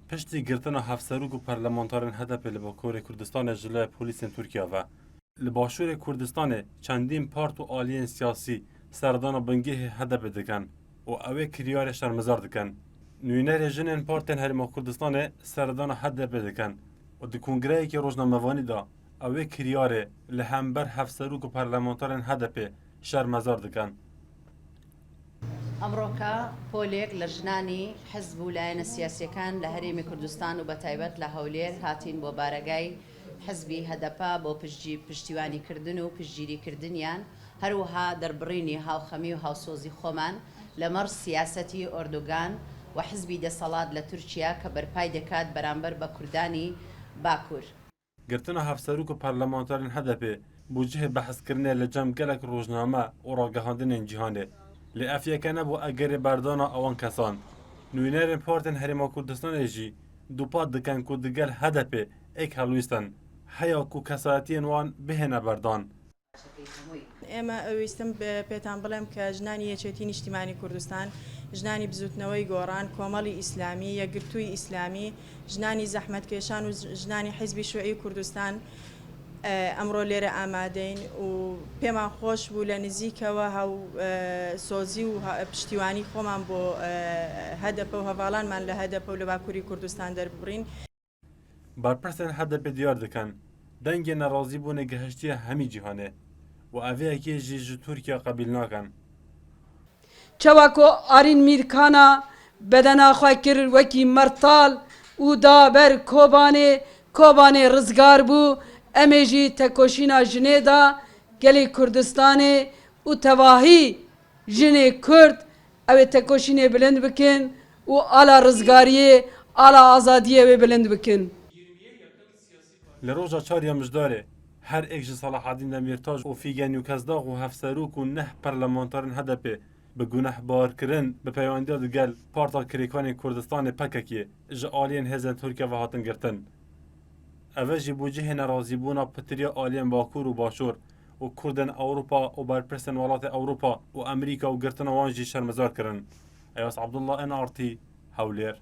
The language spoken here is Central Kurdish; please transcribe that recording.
پشتی گرتنا هفسروک و پارلمانتارن هدف لباکور کردستان جلوی پلیسین ترکیه و لباشور کردستان چندین پارت و آلیین سیاسی سردان بنگه هدف دکن و اوه کریار شرمزار دکن. نوینه جنین پارتن هرما کردستان سردان هدف دکن و دی کنگره که روزنامه‌وانی دا اوه کریار لهمبر هفسروک و پارلمانتارن هدف شرمزار دکن. ئەمڕۆکە پۆلێک لە ژنانی حزب و لایەنە سیاسیەکان لە هەرێمی کوردستان و بەتایبەت لە هەولێر هاتین بۆ بارەگای حزبی هەدەپا بۆ پشتیوانیکردن و پشتگیریکردنیان هەروەها دەربڕینی هاوخەمی و هاوسۆزی خۆمان لەمەڕ سیاسەتی ئۆردۆگان و حزبی دەسەڵات لە تورکیا کە بەرپای دەکات بەرامبەر بە کوردانی باکوور. گرتنا هفسروک و پارلمانتارن هدف بوجه بحثکردن لجام گلک روزنامه و راگهاندن جهانه. لأفيا كان أبو أجر بردانا أوان كسان نوينار بارتن هرما كردستان إيجي دوبات دكان كودجال هدفه إك هلويستن حيا كو كساتين وان بهنا بردان ئێمە ئەویستم پێتان بڵێم کە ژنانی یەکێتی نیشتیمانی کوردستان ژنانی بزوتنەوەی گۆڕان کۆمەڵی ئیسلامی یەکگرتووی ئیسلامی ژنانی زەحمەتکێشان و ژنانی حیزبی شوعی کوردستان ئەمڕۆ لێرە ئامادەین و پێمان خۆش بوو لە نزیکەوە هەو سۆزی و پشتیوانی خۆمان بۆ هەدەپە و هەواڵانمان لە هەدەپە و لە باکووری کوردستان دەربڕین. بارپرسن هدف دیار دکن دنگ ناراضی بونه گهشتی همی جهانه و اوه که جی ترکیه قبیل ناکن. چواکو آرین میرکانا بدنا خواه کر وکی مرتال و دابر کوبانه رزگار بو امیجی تکوشینا جنه دا گلی کردستانه و تواهی جنه کرد او تکوشینه بلند بکن و آلا رزگاریه آلا آزادیه بلند بکن. لروجا چاریا مجداره هر ایک جی صلاح الدین دمیرتاج و فیگن و کزداغ و هفسروک و نه پارلمانتارن هدفه به گناه بار کرن به پیوندی دگل پارتا کریکان کردستان پککی جه آلین هزن ترکیه و هاتن گرتن. اوه جی بوجه نرازی بونا پتریا آلین باکور و باشور و کردن اوروپا و برپرسن ولات اوروپا و امریکا و گرتن وانجی شرمزار کرن. ایاس عبدالله NRT هولیر.